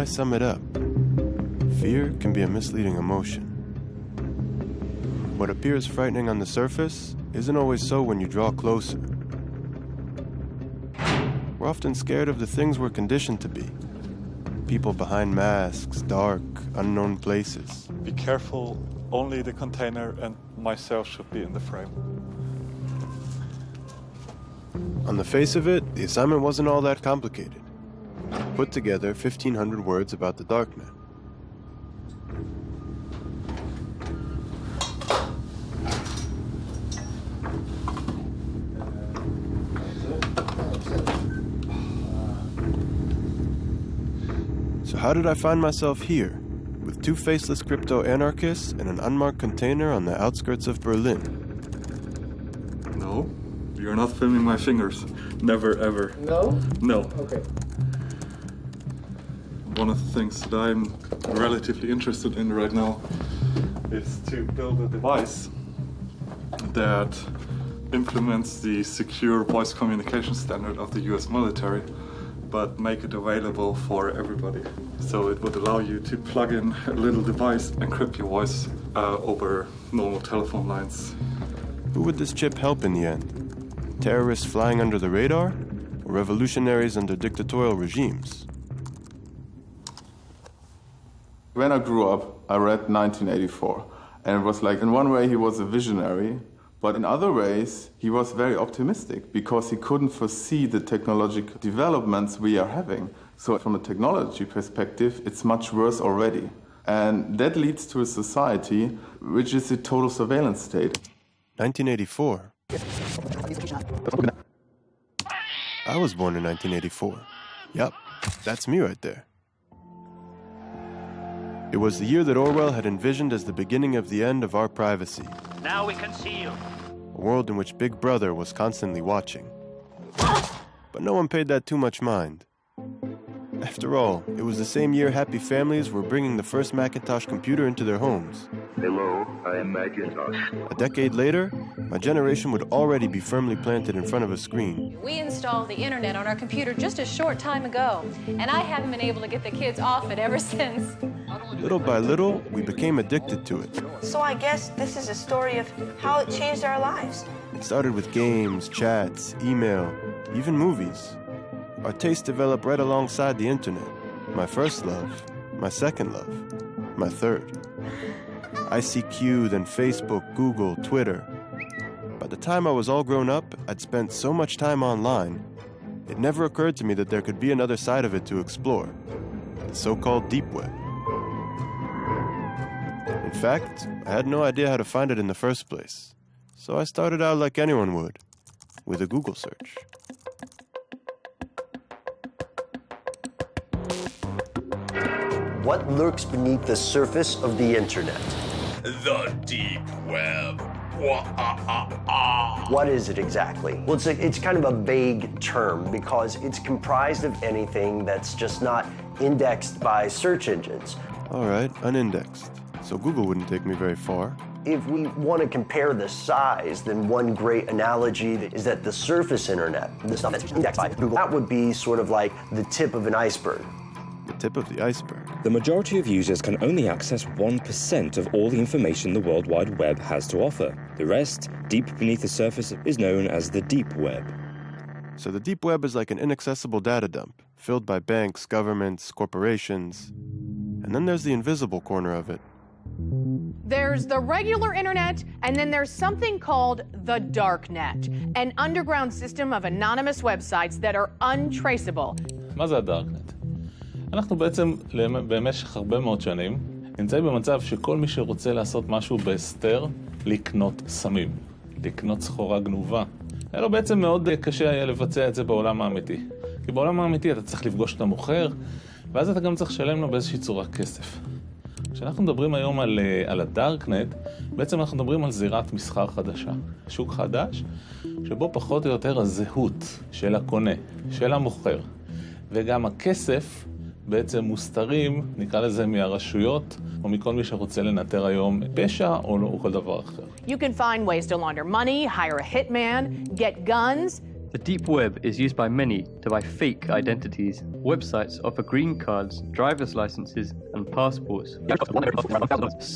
sum it up, fear can be a misleading emotion. What appears frightening on the surface isn't always so when you draw closer. We're often scared of the things we're conditioned to be. People behind masks, dark, unknown places. Be careful, only the container and myself should be in the frame. On the face of it, the assignment wasn't all that complicated. Put together 1,500 words about the darknet. So how did I find myself here, with two faceless crypto-anarchists and an unmarked container on the outskirts of Berlin? No, you're not filming my fingers. Never, ever. No? No. Okay. One of the things that I'm relatively interested in right now is to build a device that implements the secure voice communication standard of the US military, but make it available for everybody. So it would allow you to plug in a little device, encrypt your voice over normal telephone lines. Who would this chip help in the end? Terrorists flying under the radar? Or revolutionaries under dictatorial regimes? When I grew up, I read 1984. And it was like, in one way, he was a visionary, but in other ways, he was very optimistic because he couldn't foresee the technological developments we are having. So from a technology perspective, it's much worse already. And that leads to a society which is a total surveillance state. 1984. I was born in 1984. Yup, that's me right there. It was the year that Orwell had envisioned as the beginning of the end of our privacy. Now we can see you. A world in which Big Brother was constantly watching. But no one paid that too much mind. After all, it was the same year happy families were bringing the first Macintosh computer into their homes. Hello, I am Macintosh. A decade later, my generation would already be firmly planted in front of a screen. We installed the internet on our computer just a short time ago, and I haven't been able to get the kids off it ever since. Little by little, we became addicted to it. So I guess this is a story of how it changed our lives. It started with games, chats, email, even movies. Our tastes developed right alongside the internet. My first love, my second love, my third. ICQ, then Facebook, Google, Twitter. By the time I was all grown up, I'd spent so much time online, it never occurred to me that there could be another side of it to explore, the so-called deep web. In fact, I had no idea how to find it in the first place, so I started out like anyone would, with a Google search. What lurks beneath the surface of the internet? The deep web. What is it exactly? Well, it's kind of a vague term because it's comprised of anything that's just not indexed by search engines. All right, unindexed. So Google wouldn't take me very far. If we want to compare the size, then one great analogy is that the surface internet, the stuff that's indexed by Google, that would be sort of like the tip of an iceberg. The tip of the iceberg. The majority of users can only access 1% of all the information the World Wide Web has to offer. The rest, deep beneath the surface, is known as the deep web. So the deep web is like an inaccessible data dump, filled by banks, governments, corporations. And then there's the invisible corner of it. There's the regular internet, and then there's something called the darknet, an underground system of anonymous websites that are untraceable. מה זה הדארקנט? אנחנו בעצם במשך הרבה מאוד שנים נמצאים במצב שכל מי שרוצה לעשות משהו בהסתר, לקנות סמים, לקנות סחורה גנובה. היה לו בעצם מאוד קשה היה לבצע את זה בעולם האמיתי. כי בעולם האמיתי אתה צריך לפגוש את המוכר, ואז אתה גם צריך לשלם לו באיזושהי צורה כסף. כשאנחנו מדברים היום על הדארקנט, בעצם אנחנו מדברים על זירת מסחר חדשה. שוק חדש, שבו פחות או יותר הזהות של הקונה, של המוכר, וגם הכסף בעצם מוסתרים, נקרא לזה מהרשויות, או מכל מי שרוצה לנטר היום פשע או כל דבר אחר. You can find ways to launder money, hire a hitman, get guns, The deep web is used by many to buy fake identities. Websites offer green cards, driver's licenses, and passports.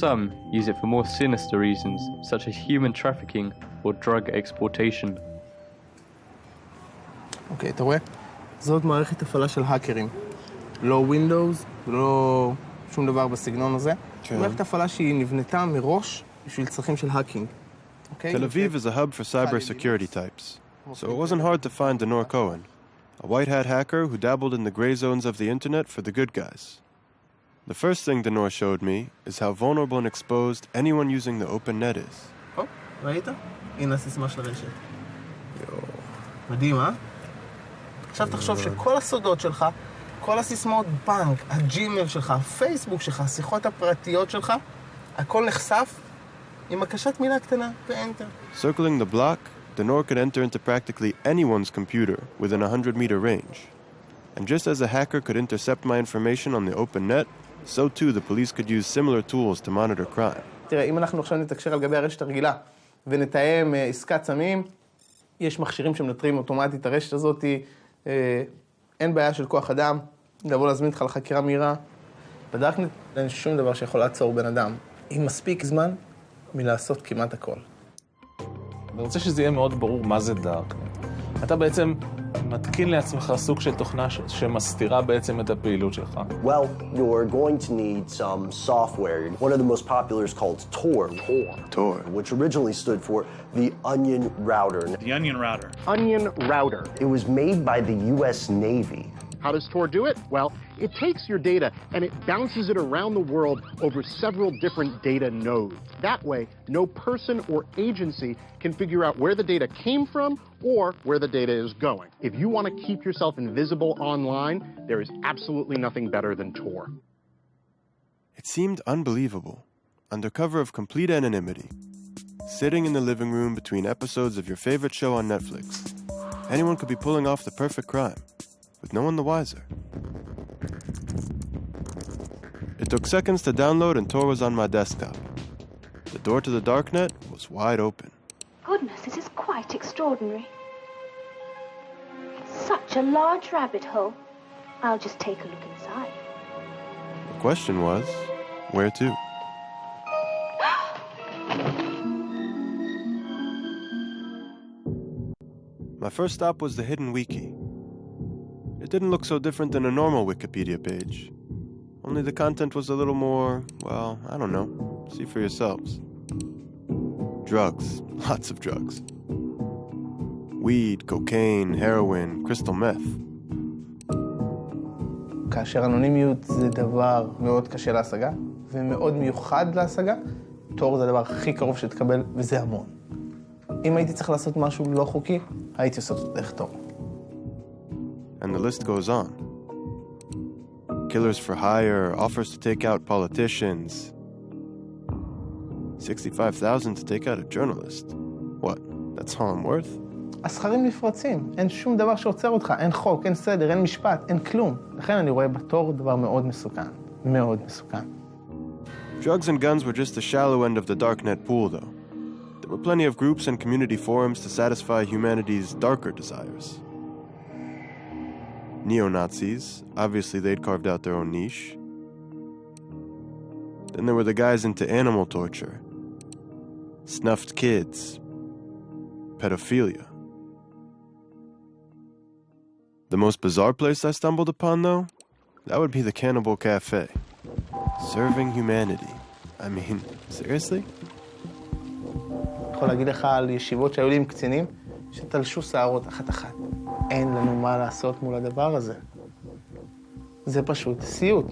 Some use it for more sinister reasons, such as human trafficking or drug exportation. אוקיי, אתה רואה? זאת מערכת הפעלה של האקרים. לא Windows, לא שום דבר בסגנון הזה. מערכת הפעלה שהיא נבנתה מראש בשביל צרכים של האקינג. Tel Aviv is a hub for cybersecurity types, so it wasn't hard to find Denor Cohen, a white hat hacker who dabbled in the gray zones of the internet for the good guys. The first thing Denor showed me is how vulnerable and exposed anyone using the open net is. ראית? הנה הסיסמה של הרשת. מדהים, אה? עכשיו תחשוב שכל הסודות שלך, כל הסיסמאות בנק, הג'ימייל שלך, הפייסבוק שלך, השיחות הפרטיות שלך, הכל נחשף עם הקשת מילה קטנה ואנטר. Circling the block, Denor could enter into practically anyone's computer within a 100-meter range. And just as a hacker could intercept my information on the open net, so too the police could use similar tools to monitor crime. תראה, אם אנחנו עכשיו נתקשר על גבי הרשת הרגילה ונתאם עסקת סמים, יש מכשירים שמנטרים אוטומטית את הרשת הזאת, אין בעיה של כוח אדם, לבוא להזמין אותך לחקירה מהירה. בדארקנט אין שום דבר שיכול לעצור בן אדם, עם מספיק זמן מלעשות כמעט הכל. אני רוצה שזה יהיה מאוד ברור מה זה דארקנט. אתה בעצם מתקין לעצמך סוג של תוכנה שמסתירה בעצם את הפעילות שלך. Well, you're going to need some software. One of the most popular is called Tor. Tor. Which originally stood for the Onion Router. The Onion Router. Onion Router. It was made by the U.S. Navy. How does Tor do it? Well, it takes your data and it bounces it around the world over several different data nodes. That way, no person or agency can figure out where the data came from or where the data is going. If you want to keep yourself invisible online, there is absolutely nothing better than Tor. It seemed unbelievable. Under cover of complete anonymity, sitting in the living room between episodes of your favorite show on Netflix, anyone could be pulling off the perfect crime, with no one the wiser. It took seconds to download and Tor was on my desktop. The door to the darknet was wide open. Goodness, this is quite extraordinary. It's such a large rabbit hole. I'll just take a look inside. The question was, where to? My first stop was the hidden wiki. It didn't look so different than a normal Wikipedia page. Only the content was a little more, well, I don't know. See for yourselves. Drugs. Lots of drugs. Weed, cocaine, heroin, crystal meth. כאשר אנונימיות זה דבר מאוד קשה להשגה, ומאוד מיוחד להשגה, תור זה הדבר הכי קרוב שתקבל, וזה המון. אם הייתי צריך לעשות משהו לא חוקי, הייתי עושה את דרך תור. And the list goes on. Killers for hire, offers to take out politicians. $65,000 to take out a journalist. What? That's all I'm worth? הסכרים נפרצים. אין שום דבר שעוצר אותך. אין חוק, אין סדר, אין משפט, אין כלום. לכן אני רואה בתור דבר מאוד מסוכן. מאוד מסוכן. Drugs and guns were just the shallow end of the darknet pool, though. There were plenty of groups and community forums to satisfy humanity's darker desires. Neo-Nazis, obviously they'd carved out their own niche. Then there were the guys into animal torture, snuffed kids, pedophilia. The most bizarre place I stumbled upon, though, that would be the Cannibal Cafe. Serving humanity. I mean, seriously? אני יכול להגיד לך על ישיבות שהיו לי עם קצינים שתלשו שערות אחת-אחת. אין לנו מה לעשות מול הדבר הזה. זה פשוט סיוט.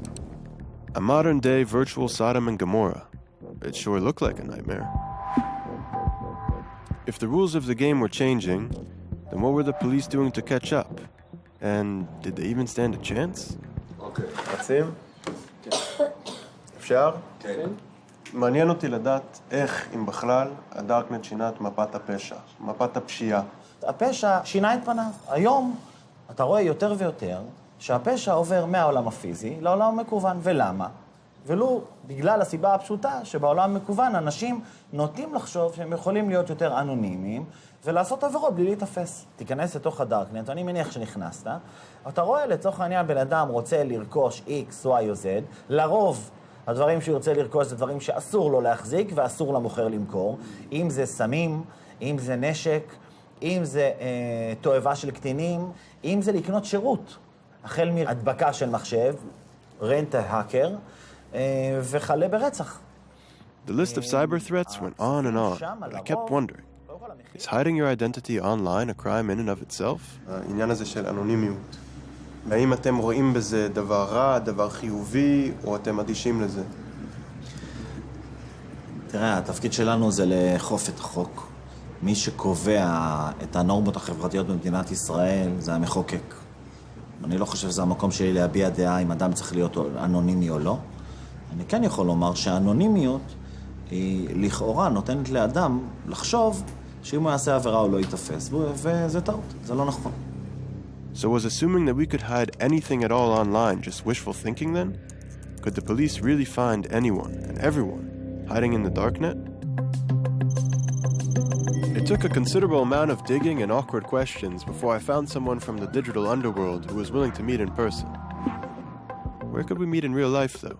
A modern-day virtual Sodom and Gomorrah. It sure looked like a nightmare. If the rules of the game were changing, then what were the police doing to catch up? And did they even stand a chance? אוקיי. רצים? כן. אפשר? כן. מעניין אותי לדעת איך, אם בכלל, הדארקנט שינה את מפת הפשע, מפת הפשיעה. הפשע שינה את פניו. היום אתה רואה יותר ויותר שהפשע עובר מהעולם הפיזי לעולם המקוון. ולמה? ולו בגלל הסיבה הפשוטה שבעולם מקוון אנשים נוטים לחשוב שהם יכולים להיות יותר אנונימיים ולעשות עבירות בלי להתאפס. תיכנס לתוך הדארקנט, אני מניח שנכנסת, אתה רואה לצורך העניין בן אדם רוצה לרכוש X, Y או Z, לרוב הדברים שהוא רוצה לרכוש זה דברים שאסור לו להחזיק ואסור למוכר למכור, אם זה סמים, אם זה נשק, אם זה תועבה של קטינים, אם זה לקנות שירות, החל מהדבקה של מחשב, רנט ההאקר, וחלה ברצח. The list of cyber threats went on and on, but I kept wondering, is hiding your identity online a crime in and of itself? העניין הזה של אנונימיות. האם אתם רואים בזה דבר רע, דבר חיובי, או אתם אדישים לזה? תראה, התפקיד שלנו זה לאכוף את החוק. מי שקובע את הנורמות החברתיות במדינת ישראל זה המחוקק. אני לא חושב שזה המקום שלי להביע דעה אם אדם צריך להיות אנונימי או לא. אני כן יכול לומר שהאנונימיות היא לכאורה נותנת לאדם לחשוב שאם הוא יעשה עבירה הוא לא יתפס, וזה טעות, זה לא נכון. So was assuming that we could hide anything at all online just wishful thinking then? Could the police really find anyone and everyone hiding in the darknet? It took a considerable amount of digging and awkward questions before I found someone from the digital underworld who was willing to meet in person. Where could we meet in real life, though?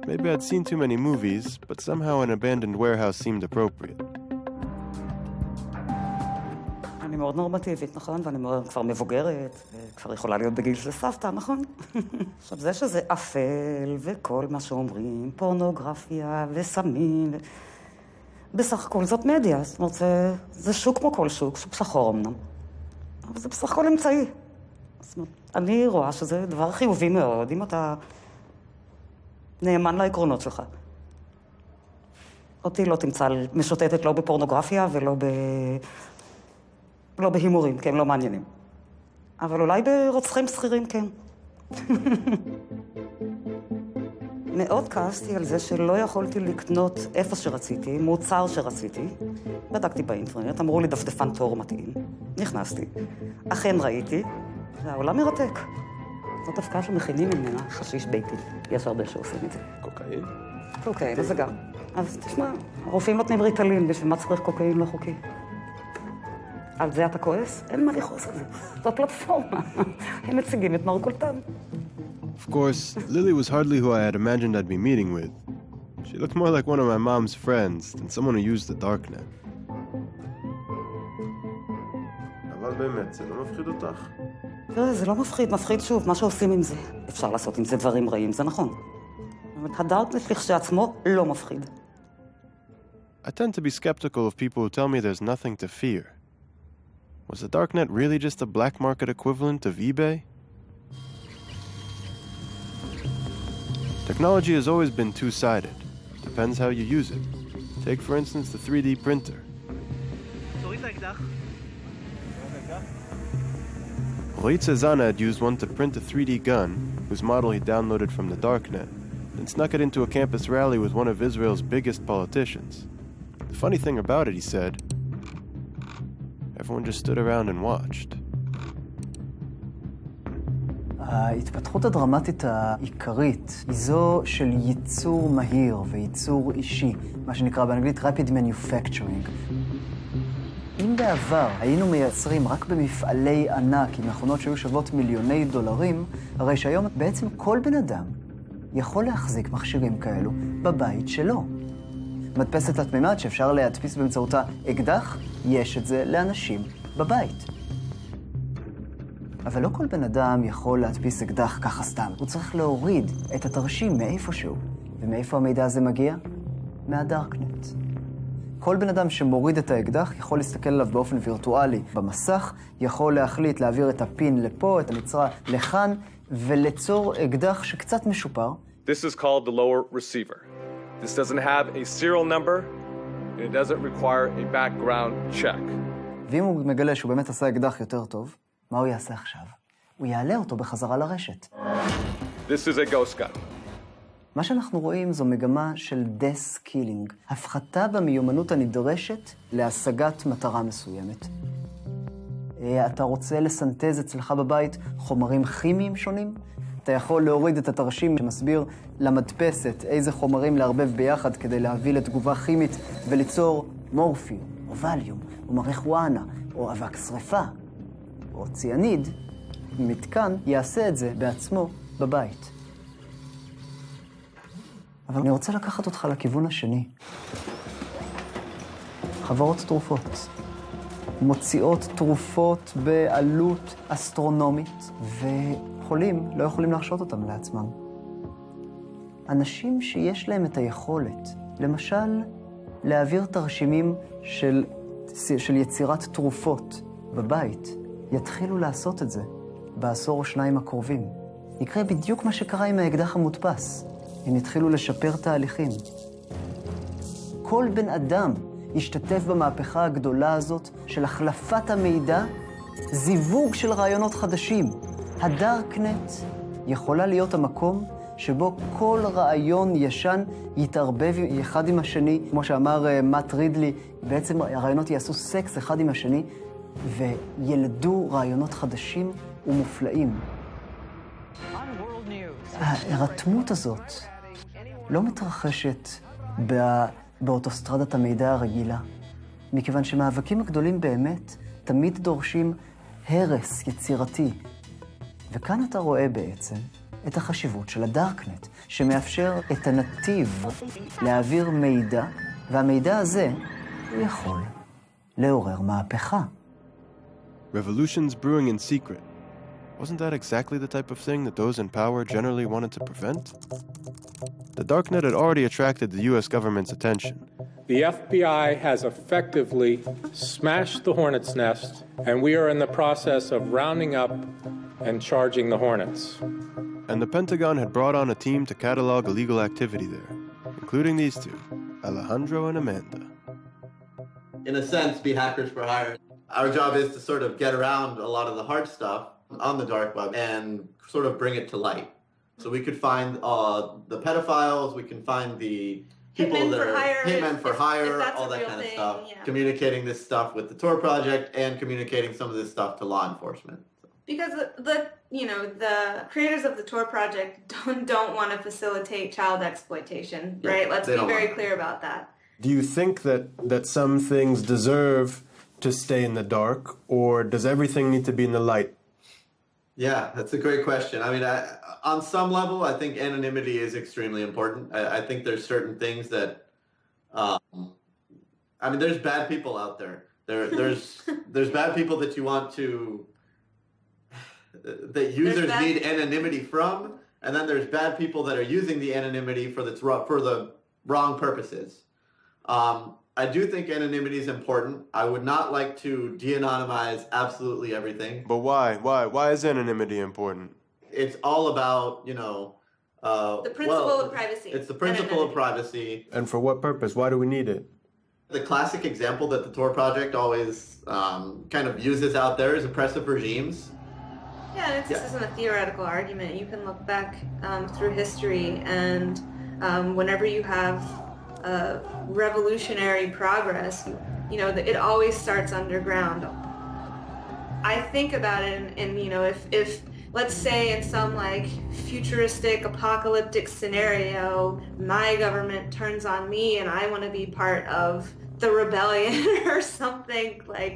Maybe I'd seen too many movies, but somehow an abandoned warehouse seemed appropriate. אני מאוד נורמטיבית, נכון? ואני מאוד כבר מבוגרת, וכבר יכולה להיות בגיל של סבתא, נכון? עכשיו, זה שזה אפל וכל מה שאומרים, פורנוגרפיה וסמים, בסך הכל זאת מדיה, זאת אומרת, זה שוק כמו כל שוק, שוק שחור אמנם, אבל זה בסך הכל אמצעי. זאת אומרת, אני רואה שזה דבר חיובי מאוד, אם אתה נאמן לעקרונות שלך. אותי לא תמצא משוטטת לא בפורנוגרפיה ולא לא בהימורים, כי הם לא מעניינים. אבל אולי ברוצחים שכירים, כן. מאוד כעסתי על זה שלא יכולתי לקנות איפה שרציתי, מוצר שרציתי. בדקתי באינטרנט, אמרו לי דפדפן תור מתאים. נכנסתי. אכן ראיתי, והעולם מרתק. זאת הפקעה שמכינים ממנה חשיש ביתי. יש הרבה שעושים את זה. קוקאין? קוקאין, זה גם. אז תשמע, הרופאים נותנים ריטלין, בשביל מה צריך קוקאין לא חוקי. על זה אתה כועס? אין מה לכעוס על זה. זו פלטפורמה. הם מציגים את מרכולתם. Of course, Lily was hardly who I had imagined I'd be meeting with. She looked more like one of my mom's friends than someone who used the darknet. אבל באמת, זה לא מפחיד אותך? תראה, זה לא מפחיד, מפחיד שוב, מה שעושים עם זה. אפשר לעשות עם זה דברים רעים, זה נכון. אבל הדארקנט לכשעצמו לא מפחיד. I tend to be skeptical of people who tell me there's nothing to fear. Was the darknet really just a black market equivalent of eBay? Technology has always been two-sided. Depends how you use it. Take, for instance, the 3D printer. Roit Zana had used one to print a 3D gun, whose model he downloaded from the darknet, and snuck it into a campus rally with one of Israel's biggest politicians. The funny thing about it, he said, everyone just stood around and watched. ההתפתחות הדרמטית העיקרית היא זו של ייצור מהיר וייצור אישי, מה שנקרא באנגלית Rapid Manufacturing. אם בעבר היינו מייצרים רק במפעלי ענק עם מכונות שהיו שוות מיליוני דולרים, הרי שהיום בעצם כל בן אדם יכול להחזיק מכשירים כאלו בבית שלו. מדפסת התמימת שאפשר להדפיס באמצעותה אקדח, יש את זה לאנשים בבית. אבל לא כל בן אדם יכול להדפיס אקדח ככה סתם. הוא צריך להוריד את התרשים מאיפשהו. ומאיפה המידע הזה מגיע? מהדארקנט. כל בן אדם שמוריד את האקדח יכול להסתכל עליו באופן וירטואלי במסך, יכול להחליט להעביר את הפין לפה, את הנצרה לכאן, וליצור אקדח שקצת משופר. This is called the lower receiver. This doesn't have a serial number, and it doesn't require a background check. ואם הוא מגלה שהוא באמת עשה אקדח יותר טוב, מה הוא יעשה עכשיו? הוא יעלה אותו בחזרה לרשת. This is a ghost gun. מה שאנחנו רואים זו מגמה של death-killing, הפחתה במיומנות הנדרשת להשגת מטרה מסוימת. אתה רוצה לסנטז אצלך בבית חומרים כימיים שונים? אתה אתה יכול להוריד את התרשים שמסביר למדפסת איזה חומרים לערבב ביחד כדי להביא לתגובה כימית וליצור מורפיום, או ווליום, או מריחואנה, או אבק שריפה, או ציאניד. מתקן יעשה את זה בעצמו בבית. אבל אני רוצה לקחת אותך לכיוון השני. חברות תרופות מוציאות תרופות בעלות אסטרונומית, וחולים לא יכולים להרשות אותם לעצמם. אנשים שיש להם את היכולת, למשל, להעביר תרשימים של יצירת תרופות בבית, יתחילו לעשות את זה בעשור או שניים הקרובים. יקרה בדיוק מה שקרה עם האקדח המודפס. הם יתחילו לשפר תהליכים. כל בן אדם ישתתף במהפכה הגדולה הזאת של החלפת המידע, זיווג של רעיונות חדשים. הדארקנט יכולה להיות המקום שבו כל רעיון ישן יתערבב אחד עם השני, כמו שאמר מאט רידלי, בעצם הרעיונות יעשו סקס אחד עם השני, וילדו רעיונות חדשים ומופלאים. ההירתמות הזאת לא מתרחשת באוטוסטרדת המידע הרגילה, מכיוון שמאבקים הגדולים באמת תמיד דורשים הרס יצירתי. וכאן אתה רואה בעצם את החשיבות של הדארקנט, שמאפשר את הנתיב להעביר מידע, והמידע הזה הוא יכול לעורר מהפכה. Revolutions brewing in secret. Wasn't that exactly the type of thing that those in power generally wanted to prevent? The darknet had already attracted the US government's attention. The FBI has effectively smashed the hornet's nest, and we are in the process of rounding up and charging the hornets. And the Pentagon had brought on a team to catalog illegal activity there, including these two, Alejandro and Amanda. In a sense, be hackers for hire. Our job is to sort of get around a lot of the hard stuff on the dark web and sort of bring it to light. So we could find the pedophiles, we can find the people hitmen that for are hire, hitmen for hire, that's all a that real kind of thing, stuff. yeah. Communicating this stuff with the Tor project and communicating some of this stuff to law enforcement. Because the creators of the Tor project don't want to facilitate child exploitation, right? Let's be very clear about that. Do you think that some things deserve to stay in the dark, or does everything need to be in the light? Yeah, that's a great question. I mean, on some level, I think anonymity is extremely important. I think there's certain things that, I mean, there's bad people out there. There's bad people that you want to, that users need anonymity from, and then there's bad people that are using the anonymity for the wrong purposes. I do think anonymity is important. I would not like to de-anonymize absolutely everything. But why? Why is anonymity important? It's all about, the principle of privacy. It's the principle of privacy. And for what purpose? Why do we need it? The classic example that the Tor project always kind of uses out there is oppressive regimes. Yeah, this isn't a theoretical argument. You can look back through history, and whenever you have revolutionary progress, it always starts underground. I think about it in if let's say in some like futuristic apocalyptic scenario, my government turns on me and I want to be part of the rebellion or something, like,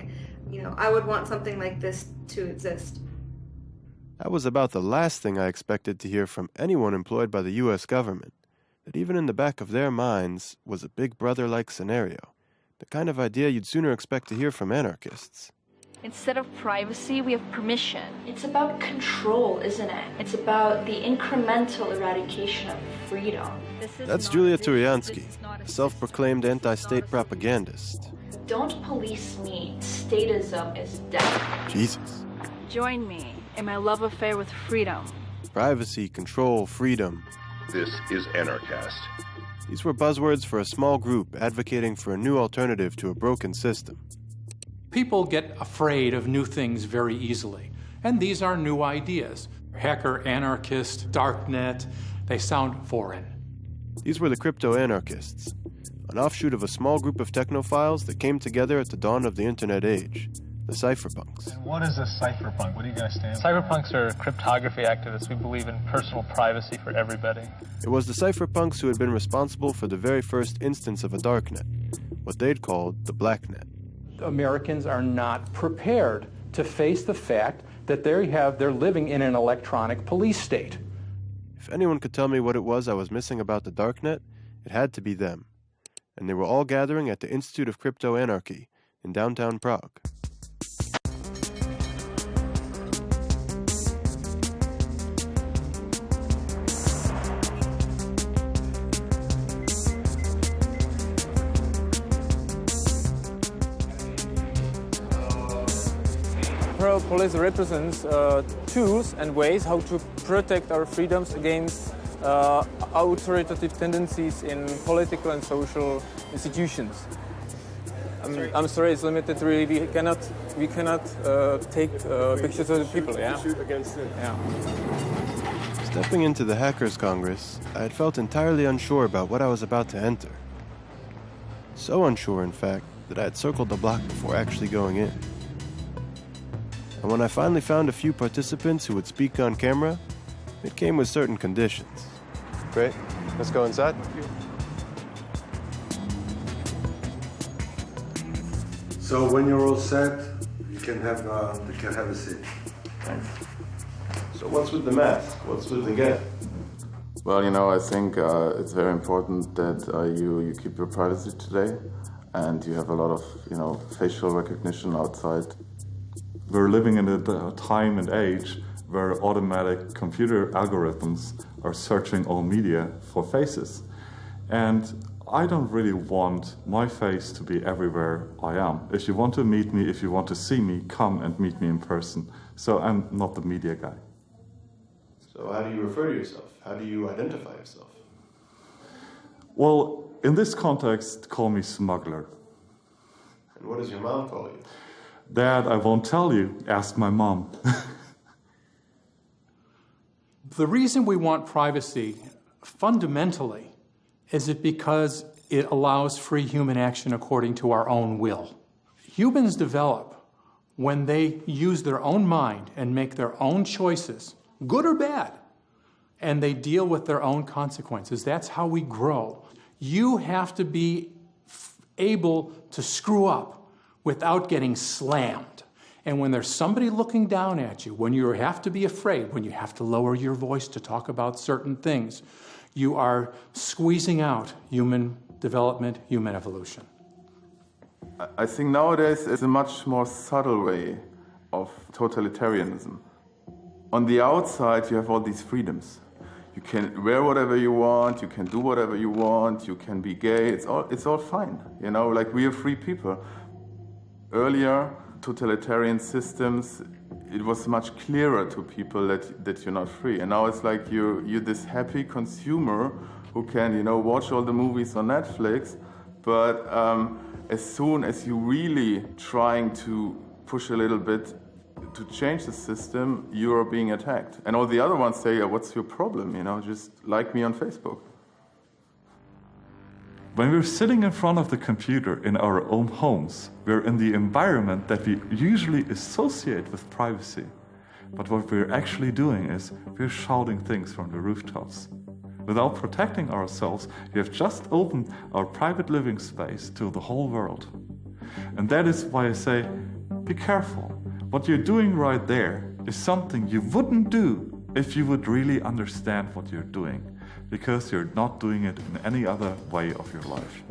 I would want something like this to exist. That was about the last thing I expected to hear from anyone employed by the US government. That even in the back of their minds was a big brother-like scenario, the kind of idea you'd sooner expect to hear from anarchists. Instead of privacy, we have permission. It's about control, isn't it? It's about the incremental eradication of freedom. That's Julia Turiansky, a self-proclaimed anti-state propagandist. Don't police me. Statism is death. Jesus. Join me in my love affair with freedom. Privacy, control, freedom. This is Anarchast. These were buzzwords for a small group advocating for a new alternative to a broken system. People get afraid of new things very easily, and these are new ideas. Hacker, anarchist, darknet, they sound foreign. These were the crypto-anarchists, an offshoot of a small group of technophiles that came together at the dawn of the internet age, the cypherpunks. What is a cypherpunk? What do you guys stand for? Cypherpunks are cryptography activists. We believe in personal privacy for everybody. It was the cypherpunks who had been responsible for the very first instance of a darknet, what they'd called the blacknet. Americans are not prepared to face the fact that they're living in an electronic police state. If anyone could tell me what it was I was missing about the darknet, it had to be them. And they were all gathering at the Institute of Crypto Anarchy in downtown Prague. Police represents tools and ways how to protect our freedoms against authoritative tendencies in political and social institutions. I'm sorry, it's limited. Really, we cannot take pictures of the people. Yeah. Shoot against it. Yeah. Stepping into the Hackers Congress, I had felt entirely unsure about what I was about to enter. So unsure, in fact, that I had circled the block before actually going in. And when I finally found a few participants who would speak on camera, it came with certain conditions. Great. Let's go inside. So when you're all set, you can have a seat. Thanks. So what's with the mask? What's with the get? Well, I think it's very important that you keep your privacy today, and you have a lot of, facial recognition outside. We're living in a time and age where automatic computer algorithms are searching all media for faces. And I don't really want my face to be everywhere I am. If you want to meet me, if you want to see me, come and meet me in person. So I'm not the media guy. So how do you refer to yourself? How do you identify yourself? Well, in this context, call me smuggler. And what does your mom call you? Dad, I won't tell you. Ask my mom. The reason we want privacy, fundamentally, is it because it allows free human action according to our own will. Humans develop when they use their own mind and make their own choices, good or bad, and they deal with their own consequences. That's how we grow. You have to be able to screw up without getting slammed. And when there's somebody looking down at you, when you have to be afraid, when you have to lower your voice to talk about certain things, you are squeezing out human development, human evolution. I think nowadays it's a much more subtle way of totalitarianism. On the outside, you have all these freedoms. You can wear whatever you want, you can do whatever you want, you can be gay, it's all fine. Like we are free people. Earlier, totalitarian systems, it was much clearer to people that you're not free. And now it's like you're this happy consumer who can, watch all the movies on Netflix, but as soon as you're really trying to push a little bit to change the system, you are being attacked. And all the other ones say, what's your problem? Just like me on Facebook. When we're sitting in front of the computer in our own homes, we're in the environment that we usually associate with privacy. But what we're actually doing is we're shouting things from the rooftops. Without protecting ourselves, we have just opened our private living space to the whole world. And that is why I say, be careful. What you're doing right there is something you wouldn't do if you would really understand what you're doing, because you're not doing it in any other way of your life.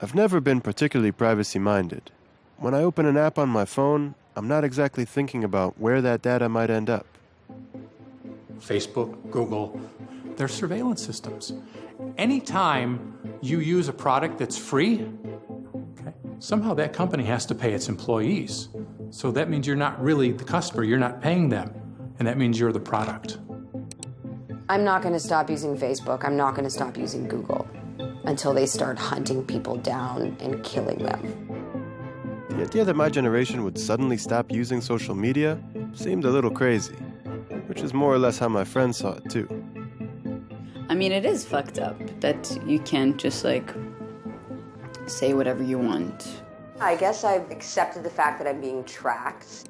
I've never been particularly privacy-minded. When I open an app on my phone, I'm not exactly thinking about where that data might end up. Facebook, Google, they're surveillance systems. Anytime you use a product that's free, somehow that company has to pay its employees. So that means you're not really the customer, you're not paying them, and that means you're the product. I'm not going to stop using Facebook, I'm not going to stop using Google until they start hunting people down and killing them. The idea that my generation would suddenly stop using social media seemed a little crazy, which is more or less how my friends saw it too. I mean, it is fucked up that you can't just say whatever you want I guess I've accepted the fact that I'm being tracked.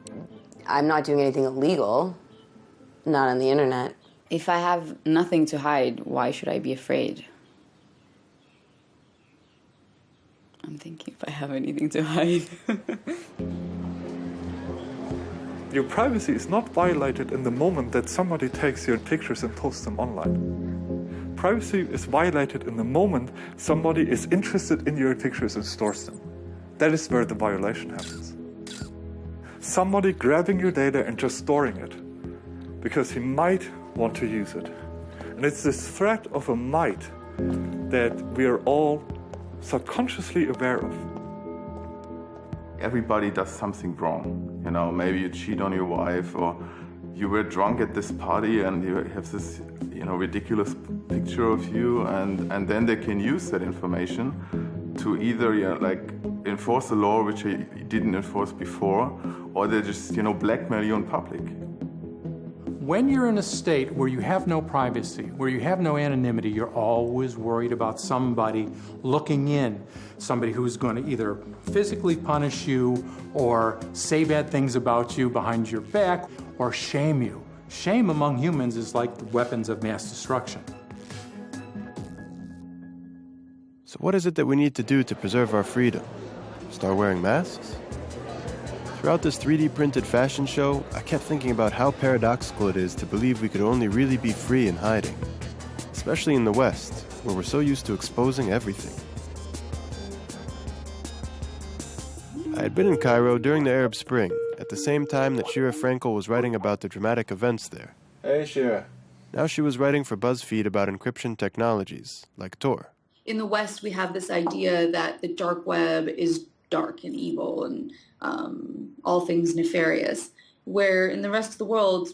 I'm not doing anything illegal, not on the internet. If I have nothing to hide, why should I be afraid? I'm thinking if I have anything to hide. Your privacy is not violated in the moment that somebody takes your pictures and posts them online. Privacy is violated in the moment somebody is interested in your pictures and stores them. That is where the violation happens. Somebody grabbing your data and just storing it because he might want to use it. And it's this threat of a might that we are all subconsciously aware of. Everybody does something wrong. You know, maybe you cheat on your wife, or you were drunk at this party and you have this, ridiculous picture of you, and then they can use that information to either, enforce a law which they didn't enforce before, or they just, blackmail you in public. When you're in a state where you have no privacy, where you have no anonymity, you're always worried about somebody looking in, somebody who's going to either physically punish you or say bad things about you behind your back or shame you. Shame among humans is like the weapons of mass destruction. So what is it that we need to do to preserve our freedom? Start wearing masks? Throughout this 3D printed fashion show, I kept thinking about how paradoxical it is to believe we could only really be free in hiding, especially in the West, where we're so used to exposing everything. I had been in Cairo during the Arab Spring, at the same time that Shira Frankel was writing about the dramatic events there. Hey, Shira. Now she was writing for BuzzFeed about encryption technologies, like Tor. In the West, we have this idea that the dark web is dark and evil and all things nefarious, where in the rest of the world,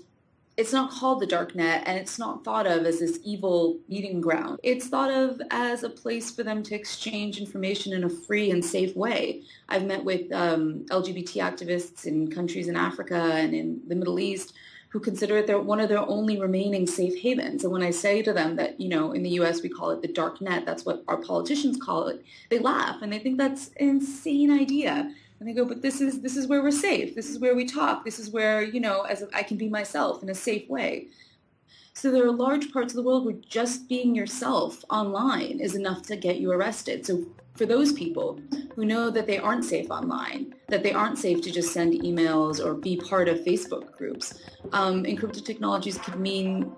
it's not called the dark net and it's not thought of as this evil meeting ground. It's thought of as a place for them to exchange information in a free and safe way. I've met with LGBT activists in countries in Africa and in the Middle East who consider it one of their only remaining safe havens. And when I say to them that, in the US we call it the dark net, that's what our politicians call it, they laugh and they think that's an insane idea. And they go, but this is where we're safe. This is where we talk. This is where, I can be myself in a safe way. So there are large parts of the world where just being yourself online is enough to get you arrested. So for those people who know that they aren't safe online, that they aren't safe to just send emails or be part of Facebook groups, encrypted technologies could mean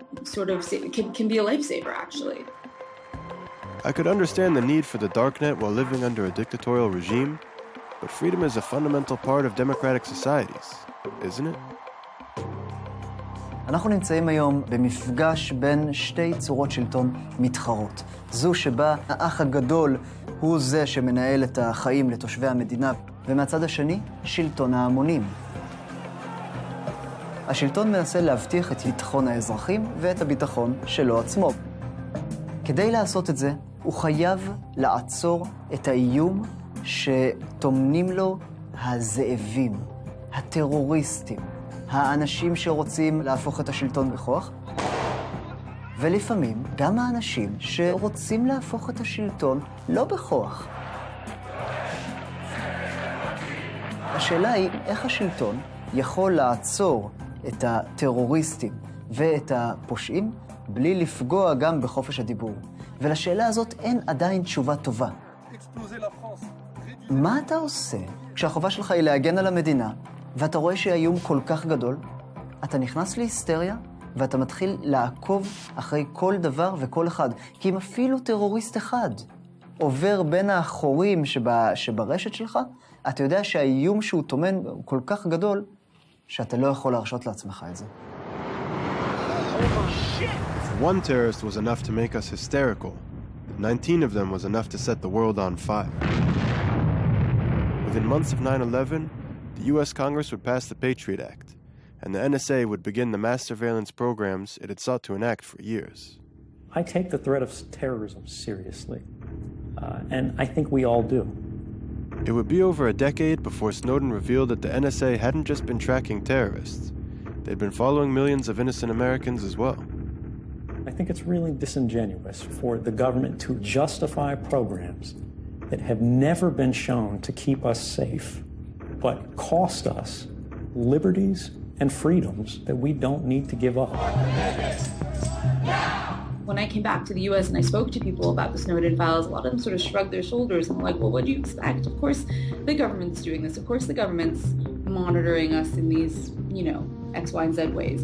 can be a lifesaver, actually. I could understand the need for the darknet while living under a dictatorial regime, but freedom is a fundamental part of democratic societies, isn't it? אנחנו נמצאים היום במפגש בין שתי צורות שלטון מתחרות. זו שבה האח הגדול הוא זה שמנהל את החיים לתושבי המדינה, ומהצד השני, שלטון ההמונים. השלטון מנסה להבטיח את ביטחון האזרחים ואת הביטחון שלו עצמו. כדי לעשות את זה, הוא חייב לעצור את האיום שטומנים לו הזאבים, הטרוריסטים, האנשים שרוצים להפוך את השלטון בכוח, ולפעמים גם האנשים שרוצים להפוך את השלטון לא בכוח. השאלה היא איך השלטון יכול לעצור את הטרוריסטים ואת הפושעים בלי לפגוע גם בחופש הדיבור. ולשאלה הזאת אין עדיין תשובה טובה. מה אתה עושה כשהחובה שלך היא להגן על המדינה, ואתה רואה שהאיום כל כך גדול? אתה נכנס להיסטריה, ואתה מתחיל לעקוב אחרי כל דבר וכל אחד. כי אם אפילו טרוריסט אחד עובר בין החורים שברשת שלך, אתה יודע שהאיום שהוא טומן הוא כל כך גדול, שאתה לא יכול להרשות לעצמך את זה. If one terrorist was enough to make us hysterical, 19 of them was enough to set the world on fire. Within months of 9/11, the U.S. Congress would pass the Patriot Act, and the NSA would begin the mass surveillance programs it had sought to enact for years. I take the threat of terrorism seriously, and I think we all do. It would be over a decade before Snowden revealed that the NSA hadn't just been tracking terrorists. They'd been following millions of innocent Americans as well. I think it's really disingenuous for the government to justify programs that have never been shown to keep us safe, but cost us liberties and freedoms that we don't need to give up. When I came back to the US and I spoke to people about the Snowden files, a lot of them sort of shrugged their shoulders and were like, well, what do you expect? Of course the government's doing this. Of course the government's monitoring us in these, X, Y, and Z ways.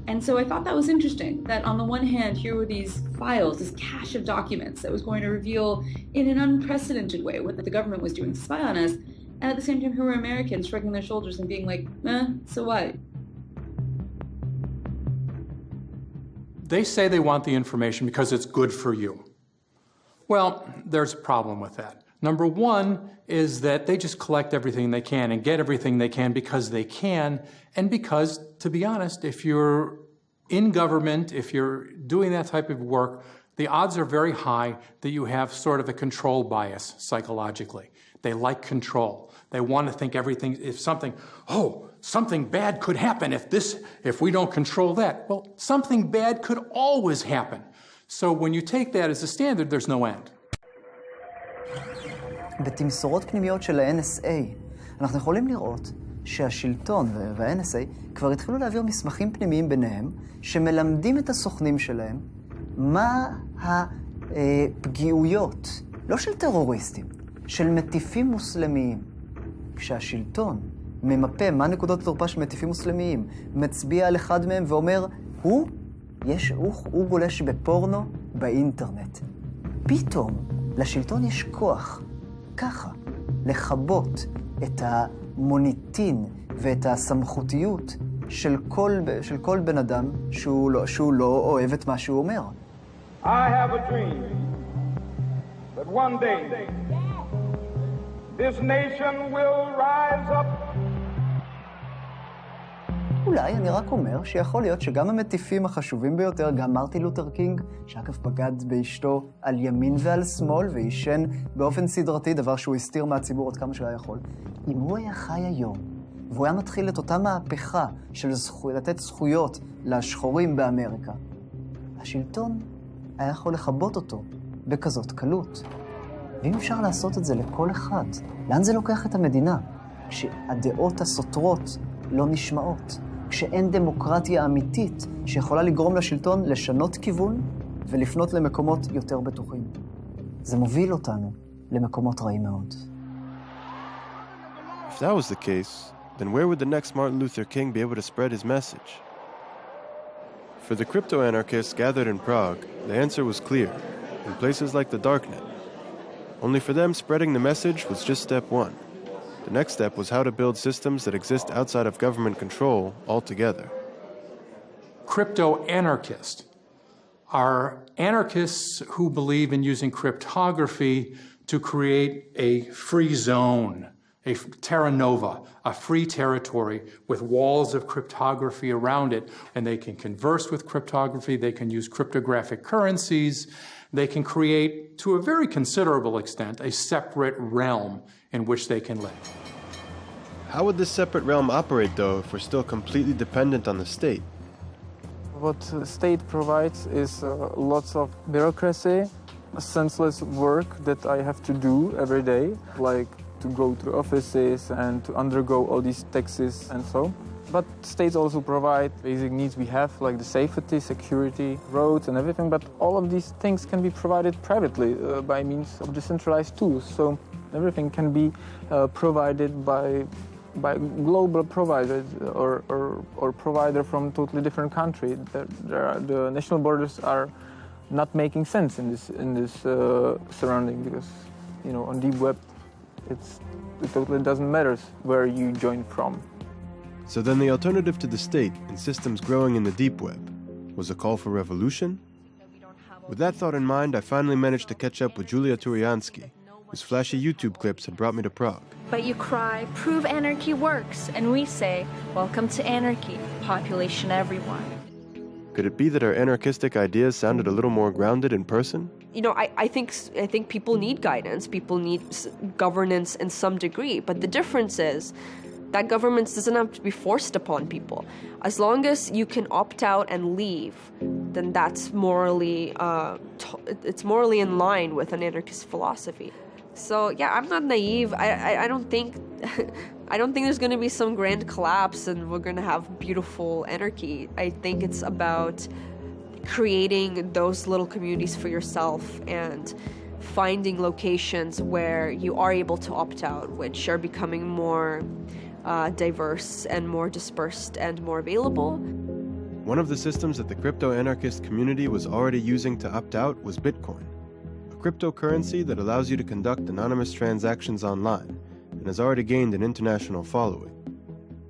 And so I thought that was interesting, that on the one hand, here were these files, this cache of documents that was going to reveal in an unprecedented way what the government was doing to spy on us. And at the same time, here were Americans shrugging their shoulders and being like, so what? They say they want the information because it's good for you. Well, there's a problem with that. Number one is that they just collect everything they can and get everything they can because they can, and because, to be honest, if you're in government, if you're doing that type of work, the odds are very high that you have sort of a control bias psychologically. They like control. They want to think everything, if something bad could happen if we don't control that. Well, something bad could always happen. So when you take that as a standard, there's no end. בתמסורות פנימיות של ה-NSA, אנחנו יכולים לראות שהשלטון וה-NSA כבר התחילו להעביר מסמכים פנימיים ביניהם, שמלמדים את הסוכנים שלהם מה הפגיעויות, לא של טרוריסטים, של מטיפים מוסלמיים. כשהשלטון ממפה מה נקודות התורפה של מטיפים מוסלמיים, מצביע על אחד מהם ואומר, הוא גולש בפורנו באינטרנט. פתאום לשלטון יש כוח, ככה, לכבות את המוניטין ואת הסמכותיות של כל בן אדם שהוא לא אוהב את מה שהוא אומר. I have a dream that one day this nation will rise up. אולי אני רק אומר שיכול להיות שגם המטיפים החשובים ביותר, גם מרטין לותר קינג, שאגב בגד באשתו על ימין ועל שמאל ועישן באופן סדרתי, דבר שהוא הסתיר מהציבור עד כמה שהוא היה יכול. אם הוא היה חי היום, והוא היה מתחיל את אותה מהפכה של לתת זכויות לשחורים באמריקה, השלטון היה יכול לכבות אותו בכזאת קלות. ואם אפשר לעשות את זה לכל אחד, לאן זה לוקח את המדינה? כשהדעות הסותרות לא נשמעות. כשאין דמוקרטיה אמיתית שיכולה לגרום לשלטון לשנות כיוון ולפנות למקומות יותר בטוחים. זה מוביל אותנו למקומות רעים מאוד. If that was the case, then where would the next Martin Luther King be able to spread his message? For the crypto-anarchists gathered in Prague, the answer was clear, in places like the Darknet. Only for them, spreading the message was just step one. The next step was how to build systems that exist outside of government control altogether. Crypto-anarchists are anarchists who believe in using cryptography to create a free zone, a terra nova, a free territory with walls of cryptography around it. And they can converse with cryptography, they can use cryptographic currencies, they can create, to a very considerable extent, a separate realm in which they can live. How would this separate realm operate, though, if we're still completely dependent on the state? What the state provides is lots of bureaucracy, senseless work that I have to do every day, like to go through offices and to undergo all these taxes and so. But states also provide basic needs we have, like the safety, security, roads and everything, but all of these things can be provided privately by means of decentralized tools. So everything can be provided by global providers or provider from totally different country. The national borders are not making sense in this surrounding, because on deep web it totally doesn't matter where you join from. So then the alternative to the state and systems growing in the deep web was a call for revolution? With that thought in mind, I finally managed to catch up with Julia Turiansky, whose flashy YouTube clips had brought me to Prague. But you cry, prove anarchy works, and we say, welcome to anarchy, population everyone. Could it be that our anarchistic ideas sounded a little more grounded in person? I think people need guidance, people need governance in some degree, but the difference is That governance doesn't have to be forced upon people. As long as you can opt out and leave, then that's morally, it's morally in line with an anarchist philosophy. So yeah, I'm not naive. I don't think, I don't think there's going to be some grand collapse and we're going to have beautiful anarchy. I think it's about creating those little communities for yourself and finding locations where you are able to opt out, which are becoming more diverse and more dispersed and more available. One of the systems that the crypto-anarchist community was already using to opt out was Bitcoin, a cryptocurrency that allows you to conduct anonymous transactions online and has already gained an international following.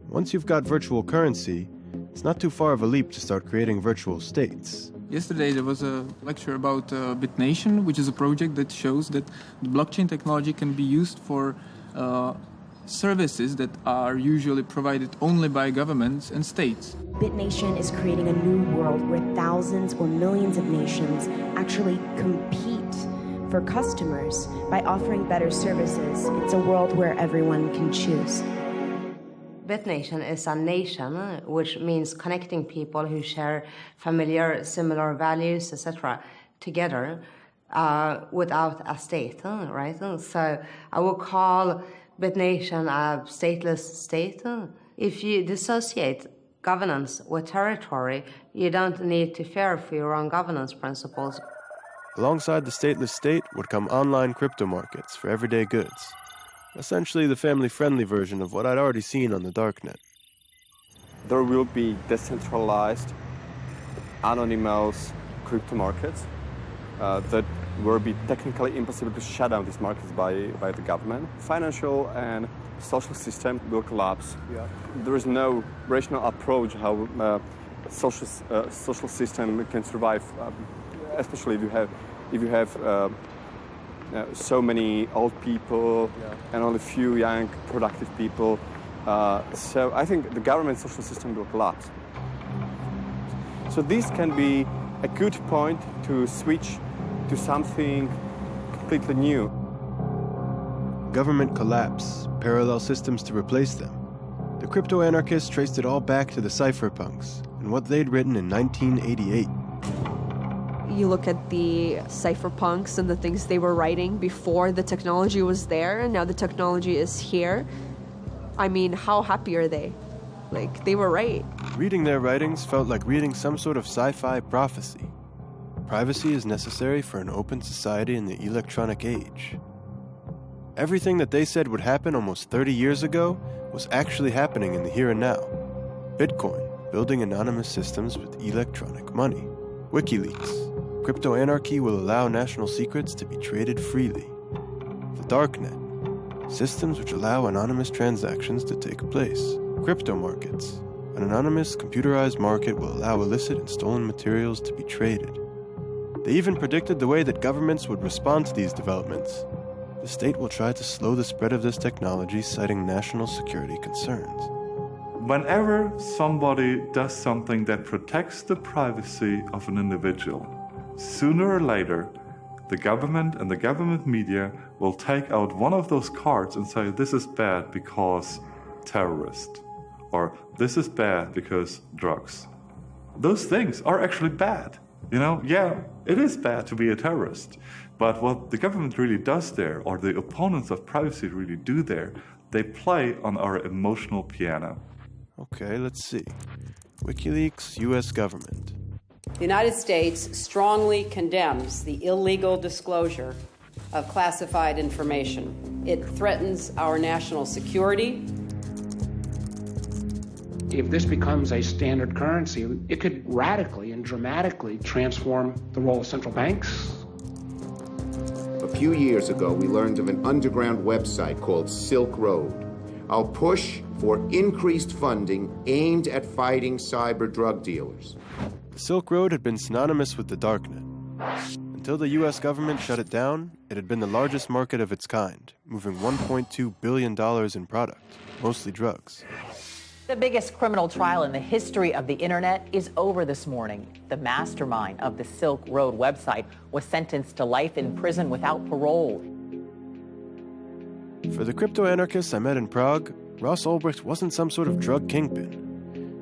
Once you've got virtual currency, it's not too far of a leap to start creating virtual states. Yesterday there was a lecture about BitNation, which is a project that shows that the blockchain technology can be used for services that are usually provided only by governments and states. BitNation is creating a new world where thousands or millions of nations actually compete for customers by offering better services. It's a world where everyone can choose. BitNation is a nation, which means connecting people who share familiar, similar values, etc., together without a state, right? So I would call BitNation a stateless state. If you dissociate governance with territory, you don't need to fear for your own governance principles. Alongside the stateless state would come online crypto markets for everyday goods. Essentially the family-friendly version of what I'd already seen on the darknet. There will be decentralized, anonymous crypto markets that will be technically impossible to shut down these markets by the government. Financial and social system will collapse. Yeah. There is no rational approach how social system can survive, especially if you have so many old people and only few young, productive people. So I think the government social system will collapse. So this can be a good point to switch to something completely new. Government collapse, parallel systems to replace them. The crypto-anarchists traced it all back to the cypherpunks and what they'd written in 1988. You look at the cypherpunks and the things they were writing before the technology was there, and now the technology is here. I mean, how happy are they? Like, they were right. Reading their writings felt like reading some sort of sci-fi prophecy. Privacy is necessary for an open society in the electronic age. Everything that they said would happen almost 30 years ago was actually happening in the here and now. Bitcoin, building anonymous systems with electronic money. WikiLeaks, crypto-anarchy will allow national secrets to be traded freely. The darknet, systems which allow anonymous transactions to take place. Crypto markets, an anonymous computerized market will allow illicit and stolen materials to be traded. They even predicted the way that governments would respond to these developments. The state will try to slow the spread of this technology, citing national security concerns. Whenever somebody does something that protects the privacy of an individual, sooner or later, the government and the government media will take out one of those cards and say, this is bad because terrorist, or this is bad because drugs. Those things are actually bad. You know, yeah, it is bad to be a terrorist, but what the government really does there, or the opponents of privacy really do there, they play on our emotional piano. Okay, let's see. WikiLeaks, U.S. government. The United States strongly condemns the illegal disclosure of classified information. It threatens our national security. If this becomes a standard currency, it could radically and dramatically transform the role of central banks. A few years ago, we learned of an underground website called Silk Road. Our push for increased funding aimed at fighting cyber drug dealers. The Silk Road had been synonymous with the darknet. Until the U.S. government shut it down, it had been the largest market of its kind, moving $1.2 billion in product, mostly drugs. The biggest criminal trial in the history of the internet is over this morning. The mastermind of the Silk Road website was sentenced to life in prison without parole. For the crypto-anarchists I met in Prague, Ross Ulbricht wasn't some sort of drug kingpin.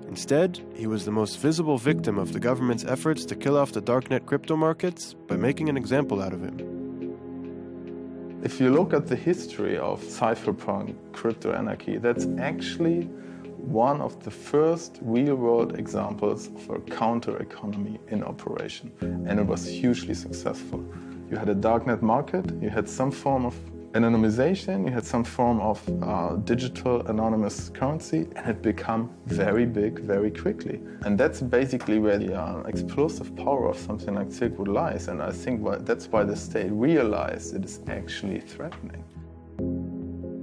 Instead, he was the most visible victim of the government's efforts to kill off the darknet crypto markets by making an example out of him. If you look at the history of cypherpunk crypto anarchy, that's actually one of the first real-world examples of a counter-economy in operation, and it was hugely successful. You had a darknet market, you had some form of anonymization, you had some form of digital anonymous currency, and it became very big very quickly. And that's basically where the explosive power of something like Silk Road lies, and I think that's why the state realized it is actually threatening.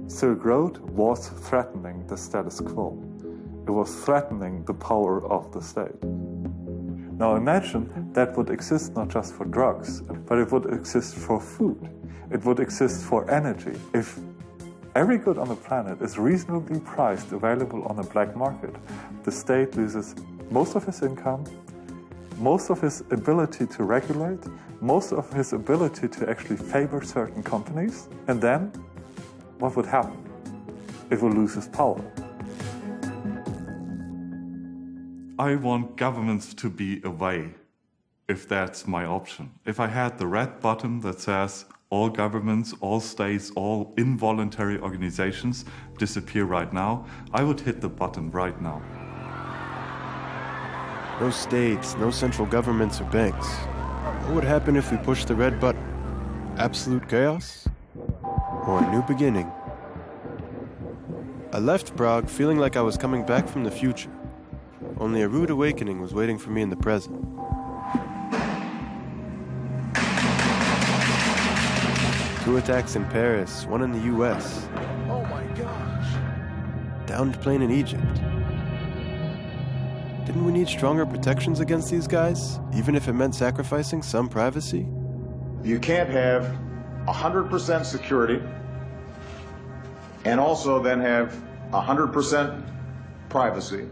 Silk Road was threatening the status quo. It was threatening the power of the state. Now imagine that would exist not just for drugs, but it would exist for food. It would exist for energy. If every good on the planet is reasonably priced, available on the black market, the state loses most of his income, most of his ability to regulate, most of his ability to actually favor certain companies, and then what would happen? It will lose its power. I want governments to be away, if that's my option. If I had the red button that says all governments, all states, all involuntary organizations disappear right now, I would hit the button right now. No states, no central governments or banks. What would happen if we pushed the red button? Absolute chaos? Or a new beginning? I left Prague feeling like I was coming back from the future. Only a rude awakening was waiting for me in the present. Two attacks in Paris, one in the US. Oh my gosh. Downed plane in Egypt. Didn't we need stronger protections against these guys, even if it meant sacrificing some privacy? You can't have 100% security and also then have 100% privacy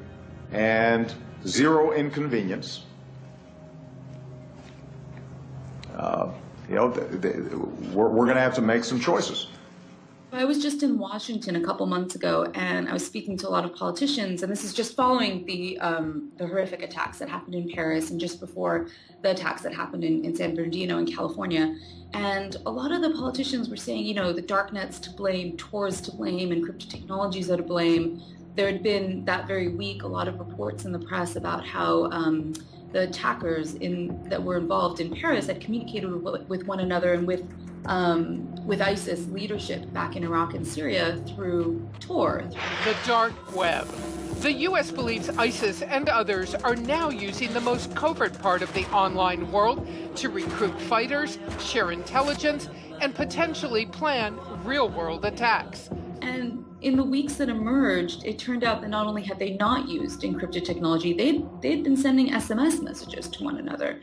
and zero inconvenience. We're going to have to make some choices. I was just in Washington a couple months ago, and I was speaking to a lot of politicians, and this is just following the horrific attacks that happened in Paris and just before the attacks that happened in San Bernardino in California. And a lot of the politicians were saying, you know, the darknet's to blame, Tor's to blame, and crypto technologies are to blame. There had been that very week a lot of reports in the press about how the attackers that were involved in Paris had communicated with one another and with ISIS leadership back in Iraq and Syria through Tor. The dark web. The U.S. believes ISIS and others are now using the most covert part of the online world to recruit fighters, share intelligence, and potentially plan real-world attacks. And in the weeks that emerged, it turned out that not only had they not used encrypted technology, they'd been sending SMS messages to one another.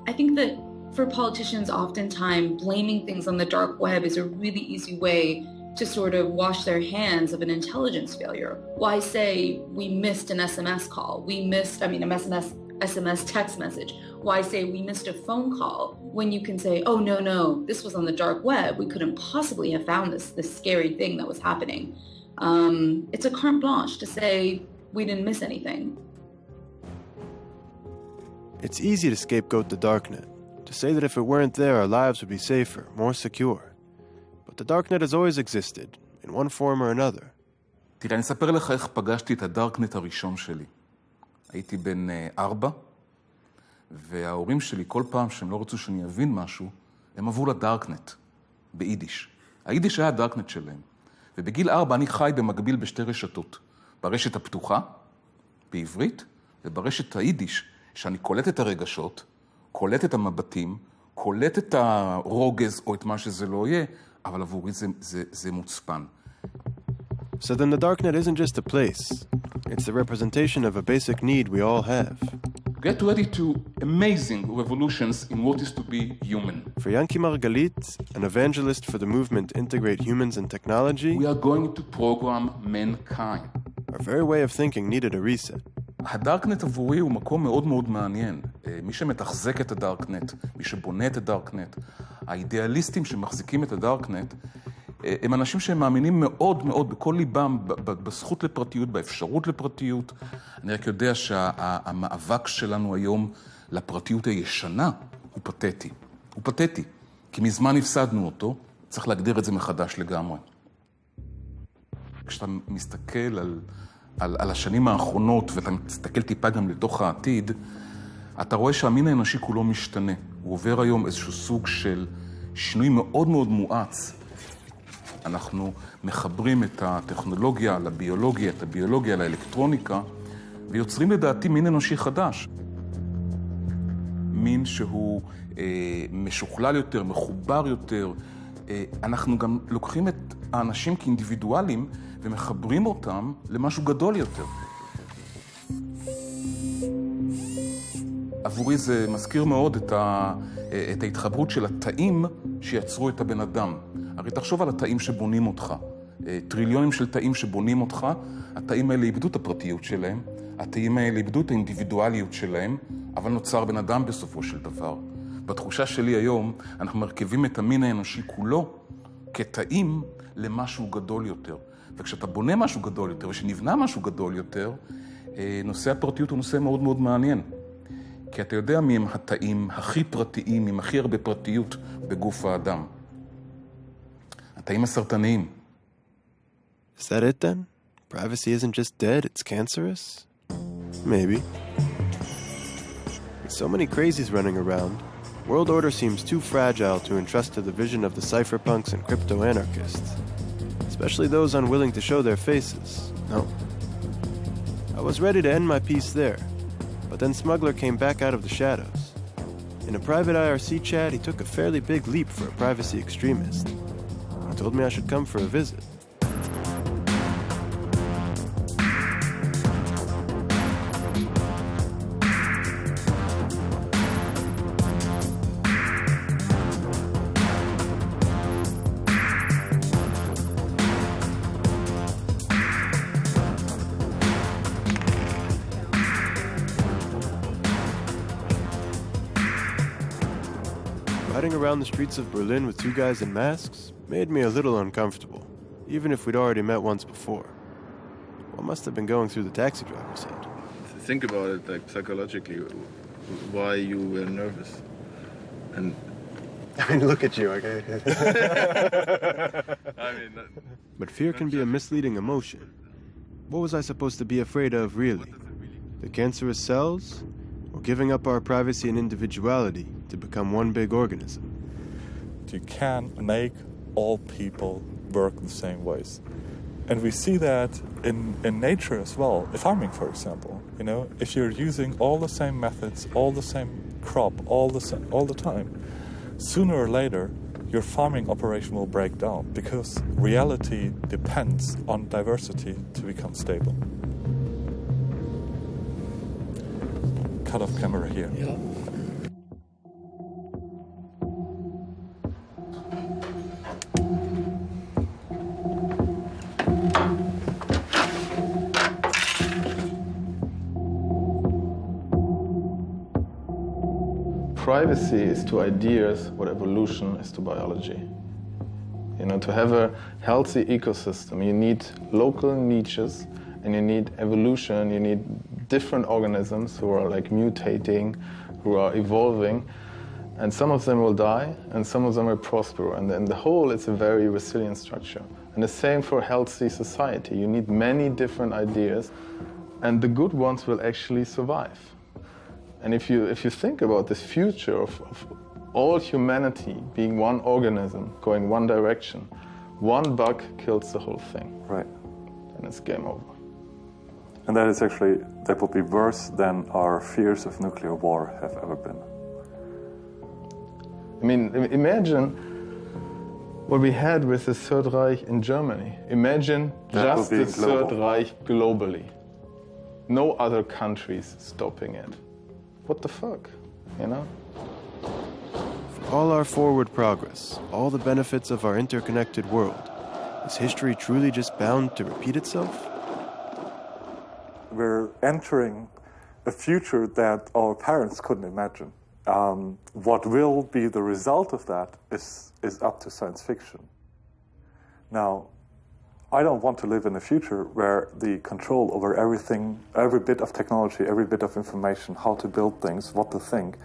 I think that for politicians, oftentimes blaming things on the dark web is a really easy way to sort of wash their hands of an intelligence failure. Why say we missed an SMS call? SMS text message. Why say we missed a phone call when you can say, oh, no, this was on the dark web. We couldn't possibly have found this scary thing that was happening. It's a carte blanche to say we didn't miss anything. It's easy to scapegoat the darknet, to say that if it weren't there, our lives would be safer, more secure. But the darknet has always existed, in one form or another. תראה, אני אספר לך איך פגשתי את הדארקנט הראשון שלי. הייתי בן 4, וההורים שלי כל פעם שהם לא רצו שאני אבין משהו, הם עברו לדארקנט, ביידיש. היידיש היה הדארקנט שלהם. ובגיל 4 אני חי במקביל בשתי רשתות. ברשת הפתוחה, בעברית, וברשת היידיש, שאני קולט את הרגשות, קולט את המבטים, קולט את הרוגז או את מה שזה לא יהיה, אבל עבורי זה מוצפן. So then the darknet isn't just a place. It's the representation of a basic need we all have. Get ready to amazing revolutions in what is to be human. For Yanki Margalit, an evangelist for the movement to integrate humans and technology, we are going to program mankind. Our very way of thinking needed a reset. הדארקנט עבורי הוא מקום מאוד מאוד מעניין. מי שמתחזק את הדארקנט, מי שבונה את הדארקנט, האידיאליסטים שמחזיקים את הדארקנט, הם אנשים שהם מאמינים מאוד מאוד בכל ליבם בזכות לפרטיות, באפשרות לפרטיות. אני רק יודע שהמאבק שלנו היום לפרטיות הישנה הוא פתטי. הוא פתטי, כי מזמן הפסדנו אותו, צריך להגדיר את זה מחדש לגמרי. כשאתה מסתכל על השנים האחרונות, ואתה מסתכל טיפה גם לתוך העתיד, אתה רואה שהמין האנושי כולו משתנה. הוא עובר היום איזשהו סוג של שינוי מאוד מאוד מואץ. אנחנו מחברים את הטכנולוגיה לביולוגיה, את הביולוגיה לאלקטרוניקה, ויוצרים לדעתי מין אנושי חדש. מין שהוא משוכלל יותר, מחובר יותר. אנחנו גם לוקחים את האנשים כאינדיבידואלים ומחברים אותם למשהו גדול יותר. עבורי זה מזכיר מאוד את ההתחברות של התאים שיצרו את הבן אדם. הרי תחשוב על התאים שבונים אותך. טריליונים של תאים שבונים אותך, התאים האלה איבדו את הפרטיות שלהם, התאים האלה איבדו את האינדיבידואליות שלהם, אבל נוצר בן אדם בסופו של דבר. בתחושה שלי היום, אנחנו מרכיבים את המין האנושי כולו כתאים למשהו גדול יותר. וכשאתה בונה משהו גדול יותר, ושנבנה משהו גדול יותר, נושא הפרטיות הוא נושא מאוד מאוד מעניין. כי אתה יודע מי הם התאים הכי פרטיים, עם הכי הרבה פרטיות בגוף האדם. התאים הסרטניים. Is that it then? Privacy isn't just dead, it's cancerous? Maybe. With so many crazies running around, world order seems too fragile to entrust to the vision of the cypherpunks and crypto-anarchists, especially those unwilling to show their faces. No. I was ready to end my piece there, but then Smuggler came back out of the shadows. In a private IRC chat, he took a fairly big leap for a privacy extremist. He told me I should come for a visit. Riding around the streets of Berlin with two guys in masks made me a little uncomfortable, even if we'd already met once before. What must have been going through the taxi driver's head? Think about it, like psychologically, why you were nervous. And I mean, look at you, okay? But fear can be a misleading emotion. What was I supposed to be afraid of, really? The cancerous cells? Or giving up our privacy and individuality to become one big organism? You can't make all people work the same ways. And we see that in nature as well. Farming, for example. You know, if you're using all the same methods, all the same crop, all the time, sooner or later, your farming operation will break down because reality depends on diversity to become stable. Cut off camera here. Yeah. Privacy is to ideas what evolution is to biology. You know, to have a healthy ecosystem, you need local niches and you need evolution, you need different organisms who are like mutating, who are evolving, and some of them will die and some of them will prosper. And in the whole, it's a very resilient structure. And the same for healthy society. You need many different ideas and the good ones will actually survive. And if you think about this future of all humanity being one organism, going one direction, one bug kills the whole thing. Right. And it's game over. And that would be worse than our fears of nuclear war have ever been. I mean, imagine what we had with the Third Reich in Germany. Imagine just the Third Reich globally. No other countries stopping it. What the fuck, you know? For all our forward progress, all the benefits of our interconnected world, is history truly just bound to repeat itself? We're entering a future that our parents couldn't imagine. What will be the result of that is up to science fiction. Now, I don't want to live in a future where the control over everything, every bit of technology, every bit of information, how to build things, what to think,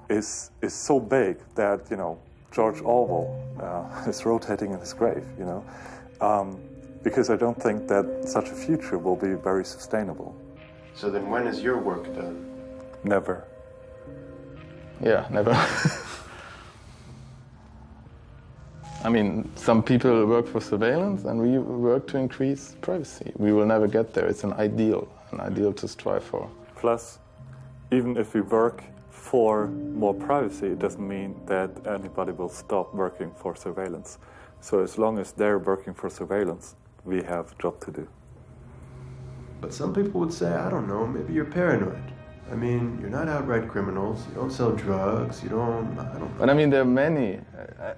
is so big that, George Orwell is rotating in his grave, because I don't think that such a future will be very sustainable. So then when is your work done? Never. Yeah, never. I mean, some people work for surveillance and we work to increase privacy. We will never get there. It's an ideal to strive for. Plus, even if we work for more privacy, it doesn't mean that anybody will stop working for surveillance. So as long as they're working for surveillance, we have a job to do. But some people would say, I don't know, maybe you're paranoid. I mean, you're not outright criminals, you don't sell drugs, I don't know. But I mean, there are many.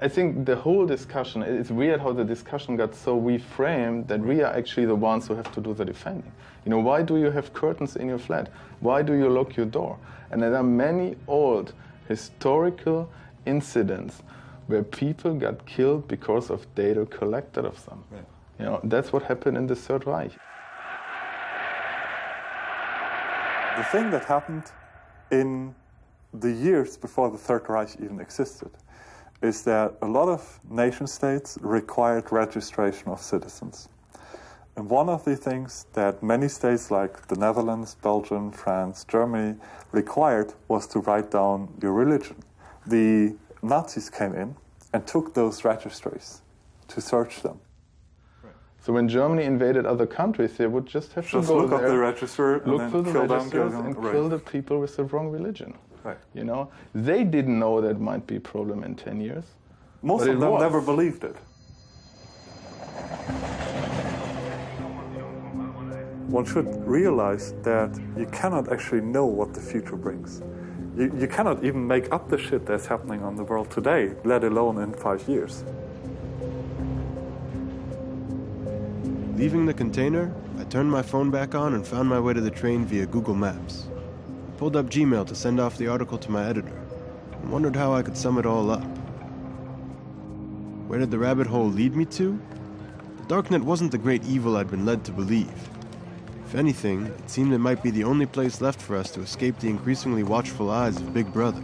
I think the whole discussion, it's weird how the discussion got so reframed that we are actually the ones who have to do the defending. Why do you have curtains in your flat? Why do you lock your door? And there are many old historical incidents where people got killed because of data collected of them. Right. That's what happened in the Third Reich. The thing that happened in the years before the Third Reich even existed is that a lot of nation-states required registration of citizens. And one of the things that many states like the Netherlands, Belgium, France, Germany required was to write down your religion. The Nazis came in and took those registries to search them. So when Germany invaded other countries, they would just have to go look there, up the register, look and for then the kill registers them, and right. kill the people with the wrong religion. Right. They didn't know that might be a problem in 10 years. Most of them never believed it. One should realize that you cannot actually know what the future brings. You cannot even make up the shit that's happening on the world today, let alone in 5 years. Leaving the container, I turned my phone back on and found my way to the train via Google Maps. I pulled up Gmail to send off the article to my editor and wondered how I could sum it all up. Where did the rabbit hole lead me to? The darknet wasn't the great evil I'd been led to believe. If anything, it seemed it might be the only place left for us to escape the increasingly watchful eyes of Big Brother.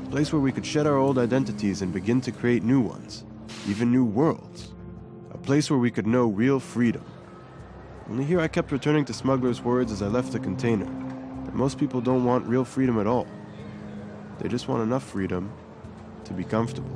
A place where we could shed our old identities and begin to create new ones, even new worlds. A place where we could know real freedom. Only here I kept returning to Smuggler's words as I left the container, that most people don't want real freedom at all. They just want enough freedom to be comfortable.